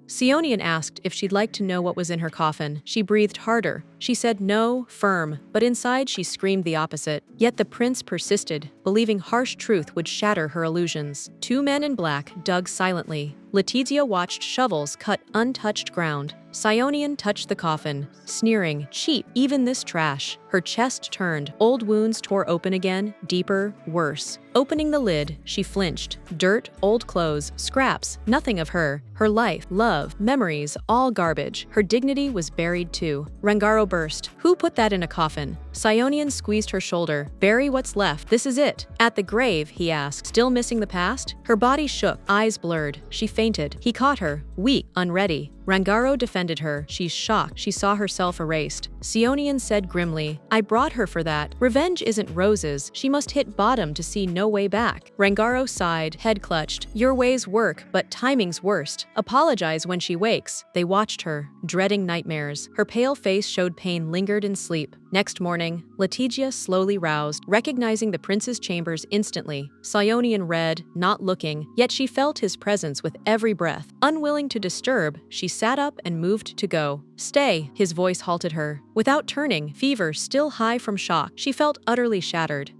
Sionian asked if she'd like to know what was in her coffin. She breathed harder. She said no, firm, but inside she screamed the opposite. Yet the prince persisted, believing harsh truth would shatter her illusions. Two men in black dug silently. Letizia watched shovels cut untouched ground. Sionian touched the coffin, sneering, "Cheap, even this trash." Her chest turned. Old wounds tore open again, deeper, worse. Opening the lid, she flinched. Dirt, old clothes, scraps, nothing of her. Her life, love, memories, all garbage. Her dignity was buried too. Rangaro burst. "Who put that in a coffin?" Sionian squeezed her shoulder. "Bury what's left. This is it." "At the grave?" he asked, still missing the past. Her body shook, eyes blurred. She fainted. He caught her, weak, unready. Rangaro defended her. She's shocked. She saw herself erased. Sionian said grimly, "I brought her for that. Revenge isn't roses. She must hit bottom to see no way back." Rangaro sighed, head clutched. "Your ways work, but timing's worst. Apologize when she wakes." They watched her, dreading nightmares. Her pale face showed pain lingered in sleep. Next morning, Letizia slowly roused, recognizing the prince's chambers instantly. Sionian read, not looking, yet she felt his presence with every breath. Unwilling to disturb, she sat up and moved to go. "Stay," his voice halted her. Without turning, fever still high from shock, she felt utterly shattered.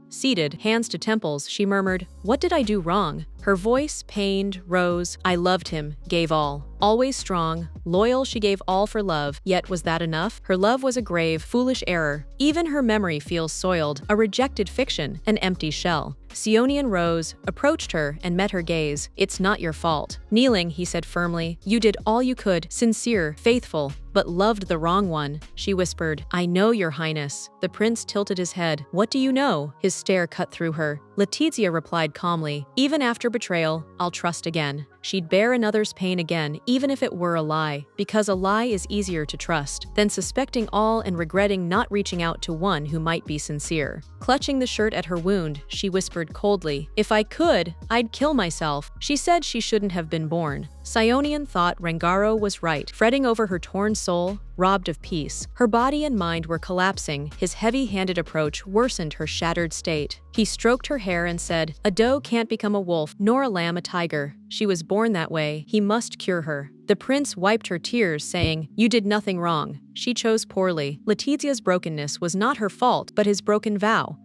Seated, hands to temples, she murmured, "What did I do wrong?" Her voice, pained, rose. "I loved him, gave all. Always strong, loyal, she gave all for love. Yet was that enough? Her love was a grave, foolish error. Even her memory feels soiled, a rejected fiction, an empty shell." Sionian rose, approached her, and met her gaze. "It's not your fault." Kneeling, he said firmly, "You did all you could, sincere, faithful, but loved the wrong one." She whispered, "I know, your highness." The prince tilted his head. "What do you know?" His stare cut through her. Letizia replied calmly, "Even after betrayal, I'll trust again." She'd bear another's pain again, even if it were a lie, because a lie is easier to trust than suspecting all and regretting not reaching out to one who might be sincere. Clutching the shirt at her wound, she whispered coldly, "If I could, I'd kill myself." She said she shouldn't have been born. Sionian thought Rangaro was right, fretting over her torn soul, robbed of peace. Her body and mind were collapsing. His heavy-handed approach worsened her shattered state. He stroked her hair and said, "A doe can't become a wolf, nor a lamb a tiger. She was born that way. He must cure her." The prince wiped her tears, saying, "You did nothing wrong. She chose poorly." Letizia's brokenness was not her fault, but his broken vow.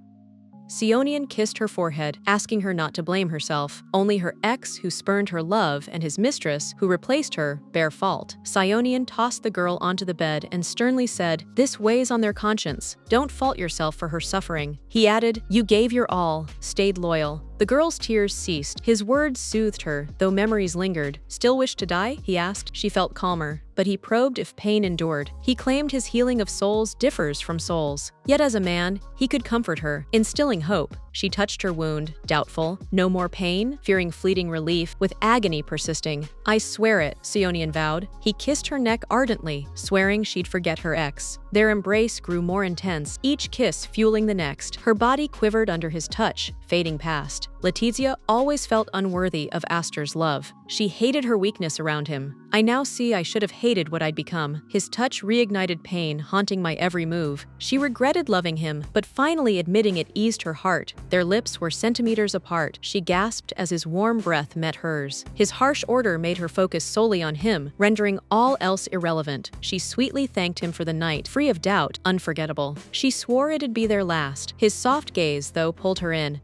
Sionian kissed her forehead, asking her not to blame herself. Only her ex, who spurned her love, and his mistress, who replaced her, bear fault. Sionian tossed the girl onto the bed and sternly said, "This weighs on their conscience. Don't fault yourself for her suffering." He added, "You gave your all, stayed loyal." The girl's tears ceased. His words soothed her, though memories lingered. "Still wish to die?" he asked. She felt calmer, but he probed if pain endured. He claimed his healing of souls differs from souls. Yet as a man, he could comfort her, instilling hope. She touched her wound, doubtful. No more pain, fearing fleeting relief, with agony persisting. "I swear it," Sionian vowed. He kissed her neck ardently, swearing she'd forget her ex. Their embrace grew more intense, each kiss fueling the next. Her body quivered under his touch, fading past. Letizia always felt unworthy of Astor's love. She hated her weakness around him. I now see I should have hated what I'd become. His touch reignited pain, haunting my every move. She regretted loving him, but finally admitting it eased her heart. Their lips were centimeters apart. She gasped as his warm breath met hers. His harsh order made her focus solely on him, rendering all else irrelevant. She sweetly thanked him for the night, free of doubt, unforgettable. She swore it'd be their last. His soft gaze, though, pulled her in.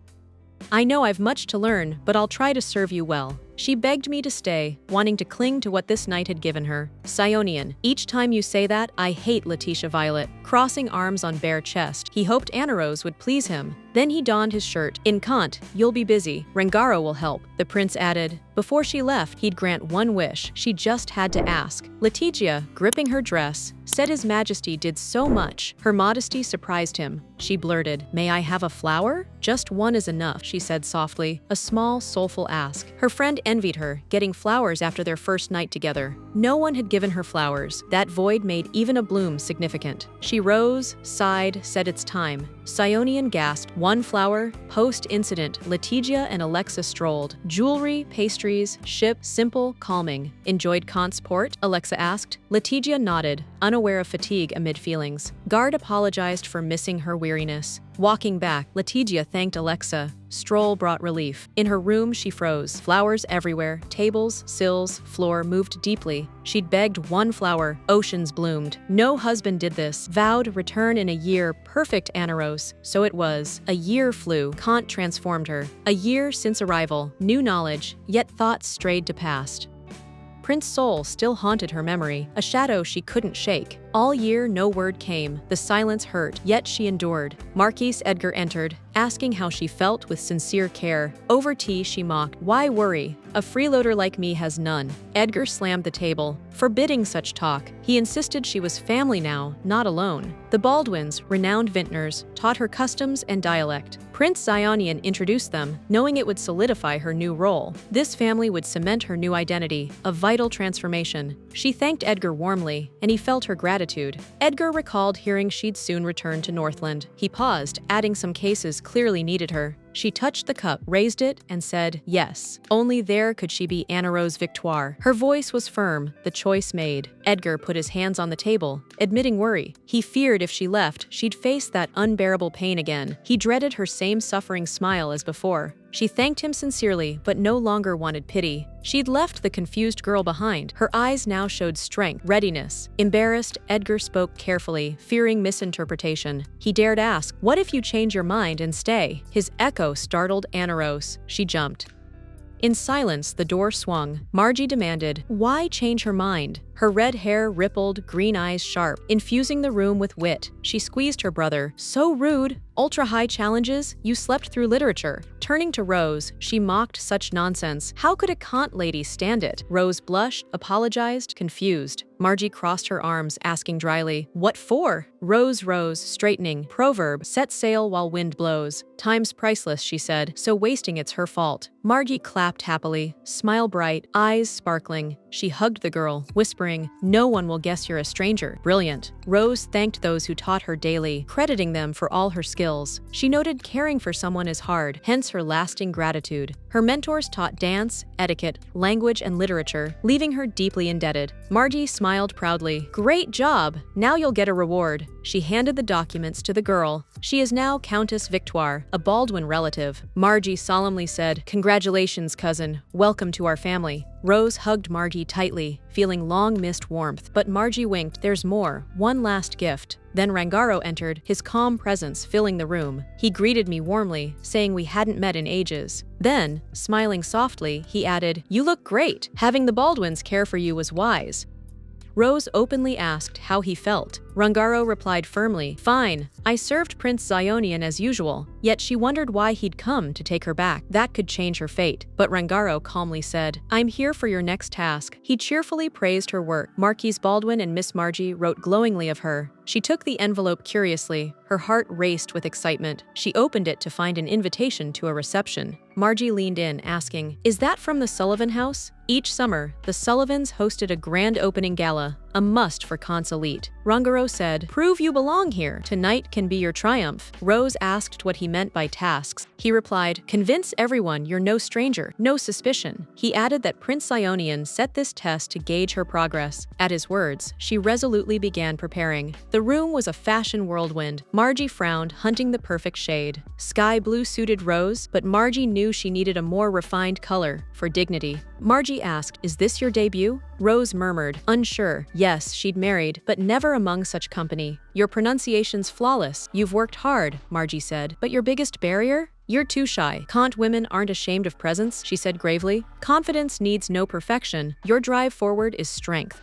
I know I've much to learn, but I'll try to serve you well. She begged me to stay, wanting to cling to what this night had given her. Sionian. Each time you say that, I hate Letitia Violet. Crossing arms on bare chest, he hoped Annarose would please him. Then he donned his shirt. In Kant, you'll be busy. Rengaro will help. The prince added. Before she left, he'd grant one wish. She just had to ask. Letizia, gripping her dress, said His Majesty did so much. Her modesty surprised him. She blurted, "May I have a flower?" "Just one is enough," she said softly. A small, soulful ask. Her friend envied her, getting flowers after their first night together. No one had given her flowers. That void made even a bloom significant. She rose, sighed, said it's time. Sionian gasped. One flower. Post-incident, Letizia and Alexa strolled. Jewelry, pastries, ship, simple, calming. Enjoyed Kant's port? Alexa asked. Letizia nodded, unaware of fatigue amid feelings. Guard apologized for missing her weariness. Walking back, Letizia thanked Alexa. Stroll brought relief. In her room, she froze. Flowers everywhere. Tables, sills, floor moved deeply. She'd begged one flower. Oceans bloomed. No husband did this. Vowed return in a year. Perfect Annarose. So it was. A year flew. Kant transformed her. A year since arrival. New knowledge. Yet thoughts strayed to past. Prince Sol still haunted her memory, a shadow she couldn't shake. All year, no word came. The silence hurt, yet she endured. Marquis Edgar entered, asking how she felt with sincere care. Over tea, she mocked. Why worry? A freeloader like me has none. Edgar slammed the table, forbidding such talk. He insisted she was family now, not alone. The Baldwins, renowned vintners, taught her customs and dialect. Prince Zionian introduced them, knowing it would solidify her new role. This family would cement her new identity, a vital transformation. She thanked Edgar warmly, and he felt her gratitude. Edgar recalled hearing she'd soon return to Northland. He paused, adding some cases clearly needed her. She touched the cup, raised it, and said, yes. Only there could she be Annarose Victoire. Her voice was firm, the choice made. Edgar put his hands on the table, admitting worry. He feared if she left, she'd face that unbearable pain again. He dreaded her same suffering smile as before. She thanked him sincerely, but no longer wanted pity. She'd left the confused girl behind. Her eyes now showed strength, readiness. Embarrassed, Edgar spoke carefully, fearing misinterpretation. He dared ask, what if you change your mind and stay? His echo startled Annarose. She jumped. In silence, the door swung. Margie demanded, why change her mind? Her red hair rippled, green eyes sharp, infusing the room with wit. She squeezed her brother. So rude. Ultra-high challenges? You slept through literature. Turning to Rose, she mocked such nonsense. How could a Kant lady stand it? Rose blushed, apologized, confused. Margie crossed her arms, asking dryly, what for? Rose rose, straightening. Proverb, set sail while wind blows. Time's priceless, she said, so wasting it's her fault. Margie clapped happily, smile bright, eyes sparkling. She hugged the girl, whispering, no one will guess you're a stranger. Brilliant. Rose thanked those who taught her daily, crediting them for all her skills. She noted caring for someone is hard, hence her lasting gratitude. Her mentors taught dance, etiquette, language, and literature, leaving her deeply indebted. Margie smiled proudly. Great job! Now you'll get a reward. She handed the documents to the girl. She is now Countess Victoire, a Baldwin relative. Margie solemnly said, congratulations, cousin. Welcome to our family. Rose hugged Margie tightly, feeling long-missed warmth. But Margie winked, there's more, one last gift. Then Rengaro entered, his calm presence filling the room. He greeted me warmly, saying we hadn't met in ages. Then, smiling softly, he added, you look great. Having the Baldwins care for you was wise. Rose openly asked how he felt. Rengaro replied firmly, fine. I served Prince Zionian as usual, yet she wondered why he'd come to take her back. That could change her fate. But Rengaro calmly said, I'm here for your next task. He cheerfully praised her work. Marquise Baldwin and Miss Margie wrote glowingly of her. She took the envelope curiously. Her heart raced with excitement. She opened it to find an invitation to a reception. Margie leaned in, asking, is that from the Sullivan house? Each summer, the Sullivans hosted a grand opening gala, a must for consulate. Rungaro said, "Prove you belong here. Tonight can be your triumph." Rose asked what he meant by tasks. He replied, "Convince everyone you're no stranger, no suspicion." He added that Prince Ionian set this test to gauge her progress. At his words, she resolutely began preparing. The room was a fashion whirlwind. Margie frowned, hunting the perfect shade. Sky blue suited Rose, but Margie knew she needed a more refined color for dignity. Margie asked, "Is this your debut?" Rose murmured, unsure. Yes, she'd married, but never among such company. "Your pronunciation's flawless. You've worked hard," Margie said. "But your biggest barrier? You're too shy. Kant women aren't ashamed of presence," she said gravely. "Confidence needs no perfection. Your drive forward is strength."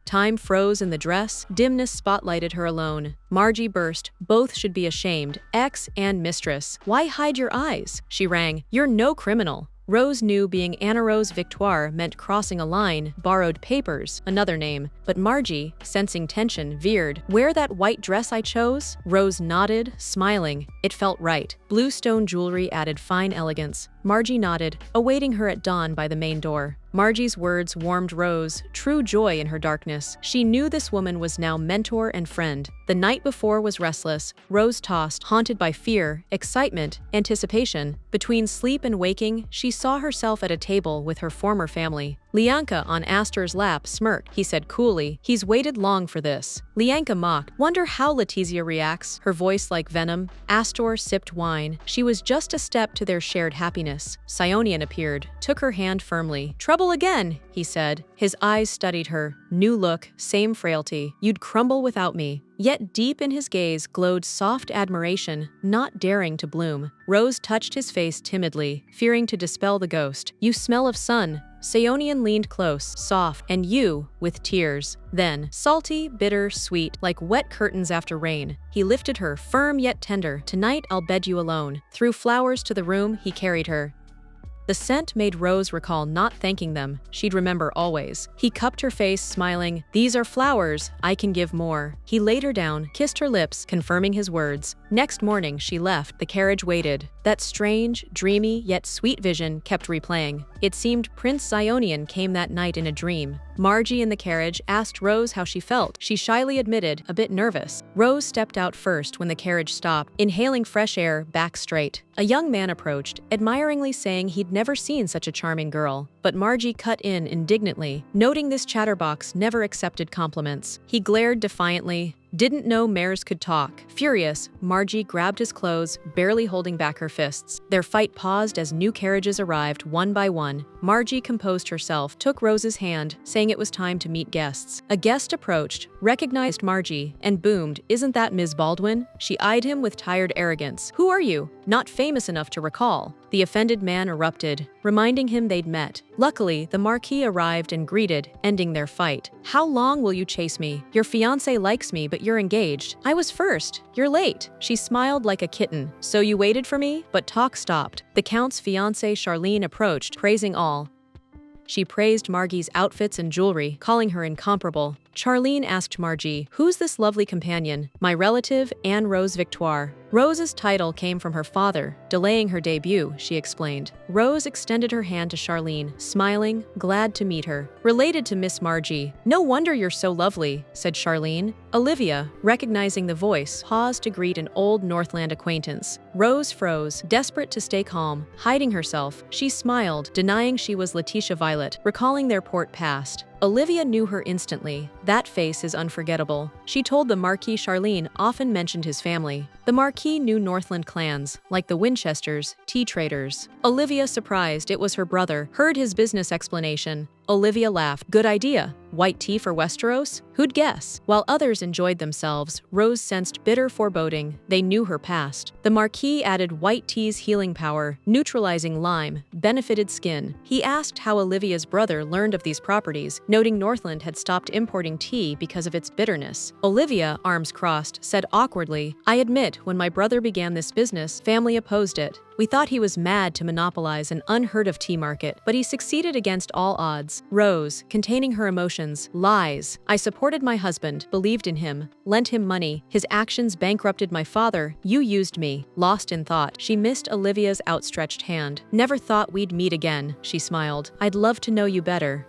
Time froze in the dress, dimness spotlighted her alone. Margie burst, "Both should be ashamed, ex and mistress. Why hide your eyes?" She rang, "You're no criminal." Rose knew being Annarose Victoire meant crossing a line, borrowed papers, another name. But Margie, sensing tension, veered. "Wear that white dress I chose?" Rose nodded, smiling. It felt right. Blue stone jewelry added fine elegance. Margie nodded, awaiting her at dawn by the main door. Margie's words warmed Rose, true joy in her darkness. She knew this woman was now mentor and friend. The night before was restless. Rose tossed, haunted by fear, excitement, anticipation. Between sleep and waking, she saw herself at a table with her former family. Lianka on Astor's lap smirked. He said coolly, "He's waited long for this." Lianka mocked, "Wonder how Letizia reacts," her voice like venom. Astor sipped wine. She was just a step to their shared happiness. Sionian appeared, took her hand firmly. "Trouble again," he said. His eyes studied her. New look, same frailty. "You'd crumble without me." Yet deep in his gaze glowed soft admiration, not daring to bloom. Rose touched his face timidly, fearing to dispel the ghost. "You smell of sun." Sionian leaned close, soft, "And you," with tears. Then, salty, bitter, sweet, like wet curtains after rain. He lifted her, firm yet tender. "Tonight I'll bed you alone." Through flowers to the room, he carried her. The scent made Rose recall not thanking them. She'd remember always. He cupped her face, smiling. "These are flowers. I can give more." He laid her down, kissed her lips, confirming his words. Next morning, she left. The carriage waited. That strange, dreamy, yet sweet vision kept replaying. It seemed Prince Ionian came that night in a dream. Margie in the carriage asked Rose how she felt. She shyly admitted, a bit nervous. Rose stepped out first when the carriage stopped, inhaling fresh air, back straight. A young man approached, admiringly saying he'd never seen such a charming girl. But Margie cut in indignantly, noting this chatterbox never accepted compliments. He glared defiantly. Didn't know mares could talk. Furious, Margie grabbed his clothes, barely holding back her fists. Their fight paused as new carriages arrived one by one. Margie composed herself, took Rose's hand, saying it was time to meet guests. A guest approached, recognized Margie, and boomed, "Isn't that Ms. Baldwin?" She eyed him with tired arrogance. "Who are you? Not famous enough to recall." The offended man erupted, reminding him they'd met. Luckily, the Marquis arrived and greeted, ending their fight. "How long will you chase me? Your fiancé likes me, but you're engaged." "I was first. You're late." She smiled like a kitten. "So you waited for me?" But talk stopped. The Count's fiancée Charlene approached, praising all. She praised Margie's outfits and jewelry, calling her incomparable. Charlene asked Margie, "Who's this lovely companion?" "My relative, Annarose Victoire." Rose's title came from her father, delaying her debut, she explained. Rose extended her hand to Charlene, smiling, glad to meet her. "Related to Miss Margie." "No wonder you're so lovely," said Charlene. Olivia, recognizing the voice, paused to greet an old Northland acquaintance. Rose froze, desperate to stay calm. Hiding herself, she smiled, denying she was Letitia Violet, recalling their port past. Olivia knew her instantly. That face is unforgettable. She told the Marquis Charlene often mentioned his family. The Marquis knew Northland clans, like the Winchesters, tea traders. Olivia, surprised it was her brother, heard his business explanation. Olivia laughed. "Good idea. White tea for Westeros? Who'd guess?" While others enjoyed themselves, Rose sensed bitter foreboding. They knew her past. The Marquis added white tea's healing power, neutralizing lyme, benefited skin. He asked how Olivia's brother learned of these properties, noting Northland had stopped importing tea because of its bitterness. Olivia, arms crossed, said awkwardly, "I admit, when my brother began this business, family opposed it. We thought he was mad to monopolize an unheard-of tea market, but he succeeded against all odds." Rose, containing her emotions, lies. "I supported my husband, believed in him, lent him money. His actions bankrupted my father. You used me." Lost in thought, she missed Olivia's outstretched hand. "Never thought we'd meet again," she smiled. "I'd love to know you better."